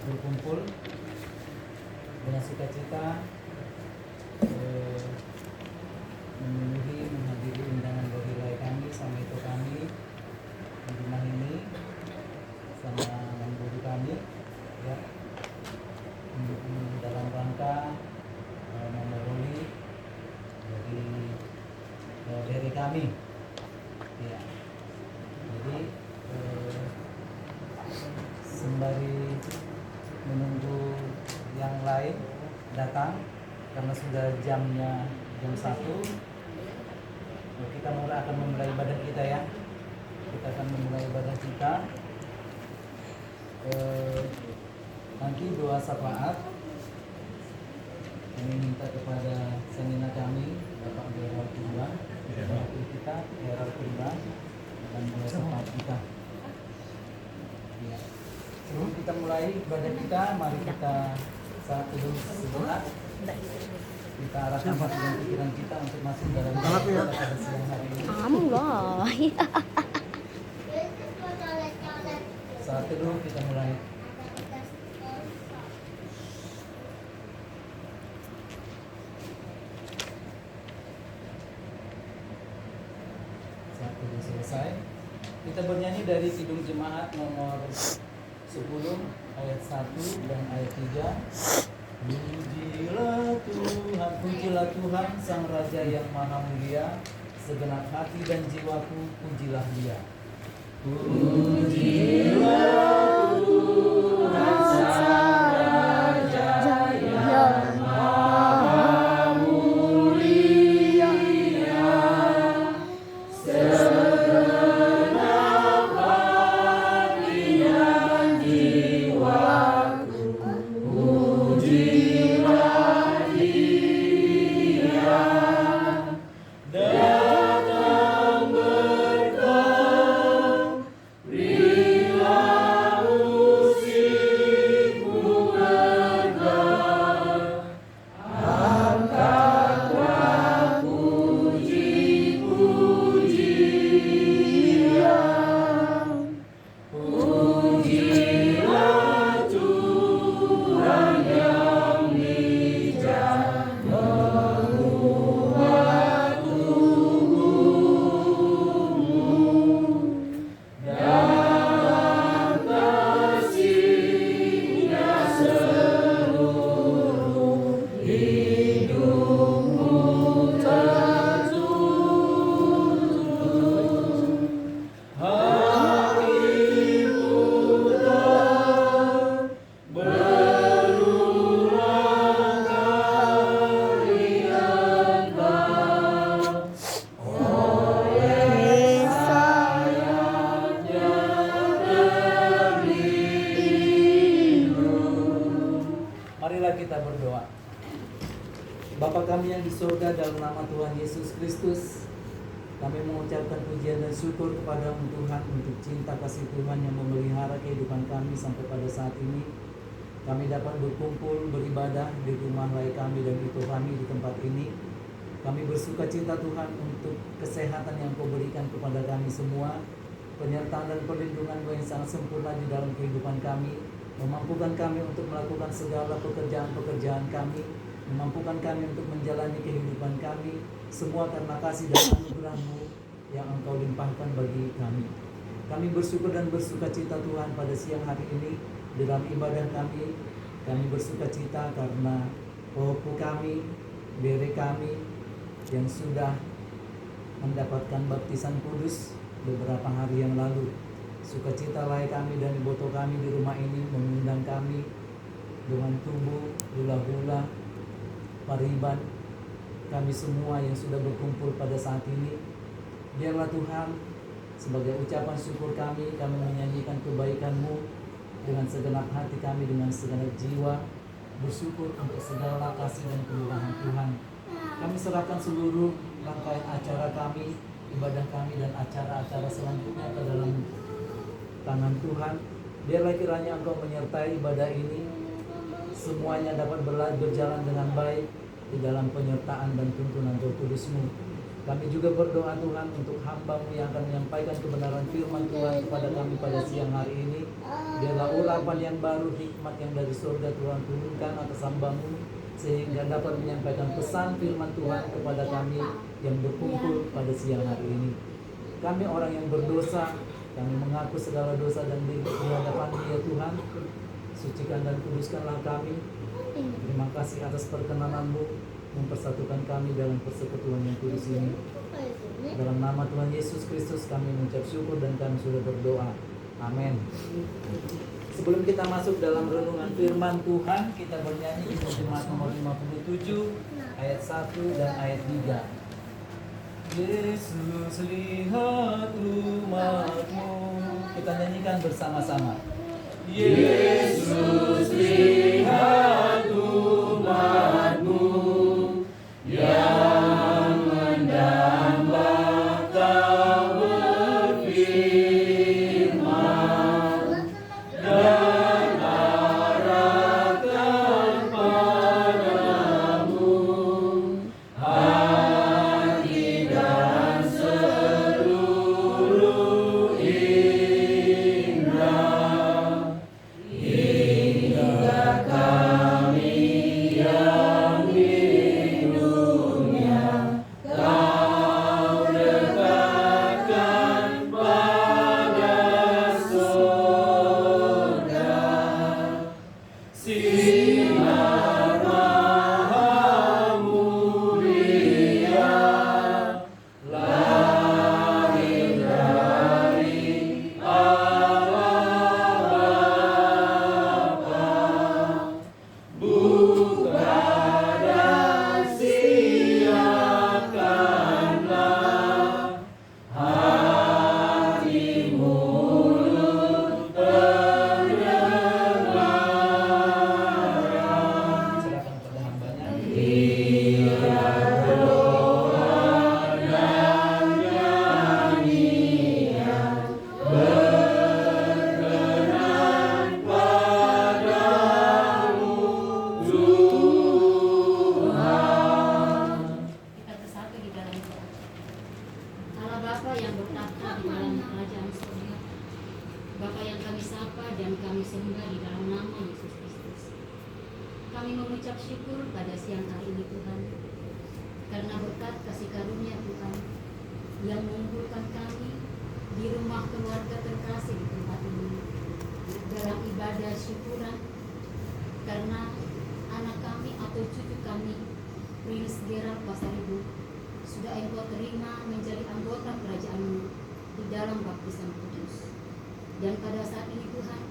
berkumpul dengan sukacita menghadiri undangan bagi raya kami sama itu kami di rumah ini sama guru kami ya, untuk dalam rangka memperoleh dari kami ya. Jadi sembari menunggu yang lain datang karena sudah jamnya jam 1, kita akan memulai ibadah kita ya. Kita akan memulai ibadah kita. Nanti doa syafaat kami minta kepada senina kami Bapak Gerald Purba, wakil kita Gerald Purba, dan doa syafaat kita ya. Sebelum kita mulai ibadah kita, mari kita saat teduh sejenak. Kita arahkan hati dan pikiran kita untuk masuk dalam ibadah pada siang hari ini. Saat teduh kita mulai. Saat teduh selesai, kita bernyanyi dari Kidung Jemaat nomor 10 ayat 1 dan ayat 3. Pujilah Tuhan Sang Raja yang Maha Mulia, segenap hati dan jiwaku pujilah Dia. Pujilah Tuhan Sang Raja yang Maha Mulia, segenap hati dan jiwaku pujilah Dia. Datang berkah, berilah musikmu bergerak, angkatlah puji-pujian. Pujilah Tuhan yang bijak mengubah tubuhmu dalam kasih-Nya seluruh hidupmu tertuntun. Hari muda berulang kali engkau oleh sayapnya terlindung. Marilah kita berdoa. Bapa kami yang di surga, dalam nama Tuhan Yesus Kristus, kami mengucapkan pujian dan syukur kepada-Mu Tuhan untuk cinta kasih Tuhan yang memelihara kehidupan kami sampai pada saat ini. Kami dapat berkumpul beribadah di rumah raya kami dan itu kami di tempat ini. Kami bersuka cita Tuhan untuk kesehatan yang Kau berikan kepada kami semua, penyertaan dan perlindungan-Mu yang sangat sempurna di dalam kehidupan kami, memampukan kami untuk melakukan segala pekerjaan-pekerjaan kami, memampukan kami untuk menjalani kehidupan kami, semua karena kasih dan anugerah-Mu yang Engkau limpahkan bagi kami. Kami bersyukur dan bersuka cita Tuhan pada siang hari ini dalam ibadah kami. Kami bersuka cita karena Popu kami, Bere kami yang sudah mendapatkan baptisan kudus beberapa hari yang lalu. Sukacita layak kami dan iboto kami di rumah ini mengundang kami dengan tubuh, hula-hula, pariban, kami semua yang sudah berkumpul pada saat ini. Biarlah Tuhan, sebagai ucapan syukur kami menyanyikan kebaikan-Mu dengan segenap hati kami, dengan segenap jiwa, bersyukur untuk segala kasih dan kelurahan Tuhan. Kami serahkan seluruh rangkaian acara kami, ibadah kami, dan acara-acara selanjutnya ke dalam tangan Tuhan. Biarlah kiranya Engkau menyertai ibadah ini, semuanya dapat berjalan dengan baik di dalam penyertaan dan tuntunan Roh Kudus-Mu. Kami juga berdoa Tuhan untuk hamba-Mu yang akan menyampaikan kebenaran firman Tuhan kepada kami pada siang hari ini. Biarlah urapan yang baru, hikmat yang dari surga Tuhan turunkan atas hamba-Mu, sehingga dapat menyampaikan pesan firman Tuhan kepada kami yang berkumpul pada siang hari ini. Kami orang yang berdosa, kami mengaku segala dosa dan di hadapan-Mu ya Tuhan. Sucikan dan kuduskanlah kami. Terima kasih atas perkenanan-Mu mempersatukan kami dalam persekutuan yang kudus ini. Dalam nama Tuhan Yesus Kristus kami mengucap syukur dan kami sudah berdoa. Amin. Sebelum kita masuk dalam renungan firman Tuhan, kita bernyanyi di Jemaat nomor 57 ayat 1 dan ayat 3. Yesus lihat umat-Mu. Kita nyanyikan bersama-sama. Yesus lihat umat-Mu yang mendamba Kau berfirman dan arahkan padamu hati dan seluruh indera, hingga kami yang di dunia Kau dekatkan pada surga. Sinar Maha Mulia lahir dari Allah Bapa. Buka dan siapkanlah hati, mulut, pendengaran. Silakan pada hambanya. Biar doa dan nyanyian berkenan padamu Tuhan. Kita bersatu di dalam doa. Allah Bapa yang bertahta di dalam kerajaan surga, Bapa yang kami sapa dan kami sembah di dalam nama Yesus Kristus. Kami mengucap syukur pada siang hari ini Tuhan, karena berkat kasih karunia Tuhan yang mengumpulkan kami di rumah keluarga terkasih di tempat ini dalam ibadah syukuran, karena anak kami atau cucu kami Prince Gerald Pasaribu sudah Engkau terima menjadi anggota kerajaan-Mu di dalam baptisan kudus. Dan pada saat ini Tuhan,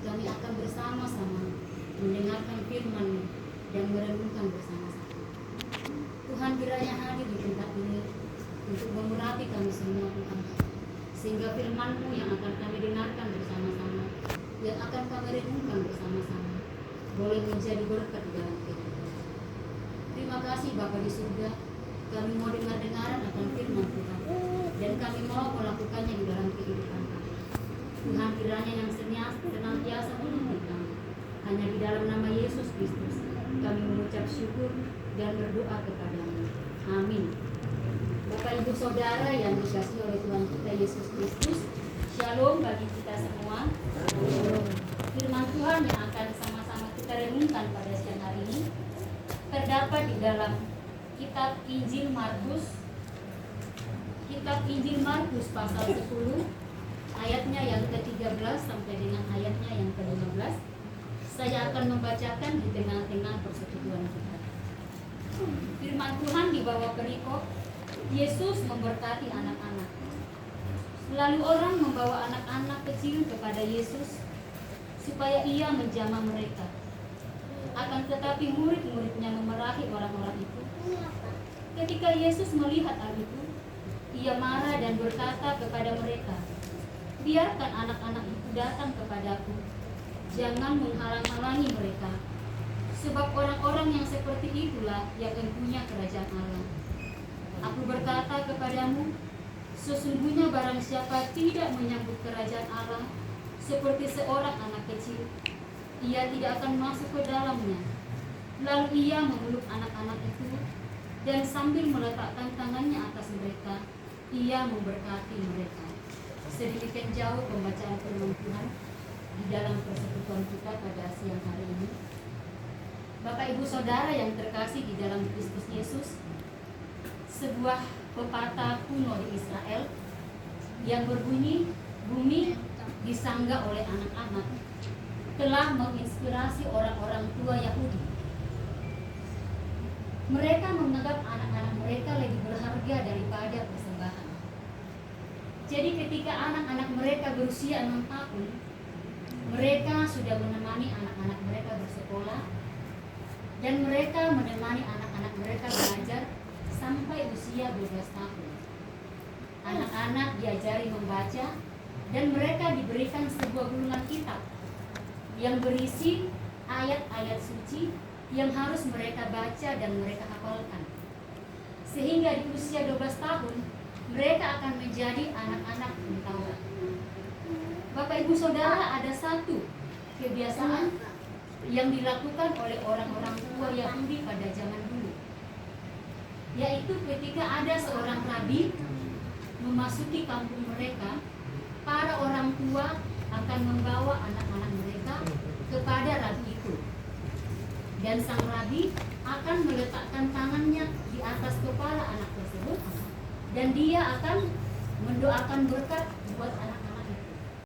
kami akan bersama-sama mendengarkan firman-Mu dan merenungkan bersama-sama. Tuhan kiranya hadir di tempat ini untuk memurapi kami semua Tuhan, sehingga firman-Mu yang akan kami dengarkan bersama-sama, yang akan kami renungkan bersama-sama, boleh menjadi berkat di dalam kehidupan. Terima kasih Bapa di surga, kami mau dengar-dengaran akan firman Tuhan, dan kami mau melakukannya di dalam kehidupan kami. Tuhan kiranya yang senantiasa menolong kami. Hanya di dalam nama Yesus Kristus kami mengucap syukur dan berdoa kepada-Mu. Amin. Bapak Ibu Saudara yang dikasihi oleh Tuhan kita Yesus Kristus, Shalom bagi kita semua. Firman Tuhan yang akan sama-sama kita renungkan pada siang hari ini terdapat di dalam Kitab Injil Markus pasal 10 ayatnya yang ke-13 sampai dengan ayatnya yang ke-15. Saya akan membacakan di tengah-tengah persekutuan kita. Firman Tuhan di bawah perikop, Yesus memberkati anak-anak. Lalu orang membawa anak-anak kecil kepada Yesus supaya ia menjamah mereka. Akan tetapi murid-muridnya memarahi orang-orang itu. Ketika Yesus melihat hal itu, ia marah dan berkata kepada mereka, "Biarkan anak-anak itu datang kepadaku, jangan menghalang-halangi mereka, sebab orang-orang yang seperti itulah yang mempunyai kerajaan Allah. Aku berkata kepadamu, sesungguhnya barang siapa tidak menyambut kerajaan Allah seperti seorang anak kecil, ia tidak akan masuk ke dalamnya." Lalu ia memeluk anak-anak itu, dan sambil meletakkan tangannya atas mereka, ia memberkati mereka. Sedemikian jauh pembacaan firman Tuhan di dalam persekutuan kita pada siang hari ini. Bapak Ibu Saudara yang terkasih di dalam Kristus Yesus, sebuah pepatah kuno di Israel yang berbunyi, bumi disangga oleh anak-anak, telah menginspirasi orang-orang tua Yahudi. Mereka menganggap anak-anak mereka lebih berharga daripada persembahan. Jadi ketika anak-anak mereka berusia 6 tahun, mereka sudah menemani anak-anak mereka bersekolah, dan mereka menemani anak-anak mereka belajar sampai usia 12 tahun. Anak-anak diajari membaca, dan mereka diberikan sebuah gulungan kitab yang berisi ayat-ayat suci yang harus mereka baca dan mereka hafalkan. Sehingga di usia 12 tahun, mereka akan menjadi anak-anak Taurat. Bapak Ibu Saudara, ada satu kebiasaan yang dilakukan oleh orang-orang tua Yahudi pada zaman dulu, yaitu ketika ada seorang rabi memasuki kampung mereka, para orang tua akan membawa anak-anak mereka kepada rabi itu, dan sang rabi akan meletakkan tangannya di atas kepala anak tersebut, dan dia akan mendoakan berkat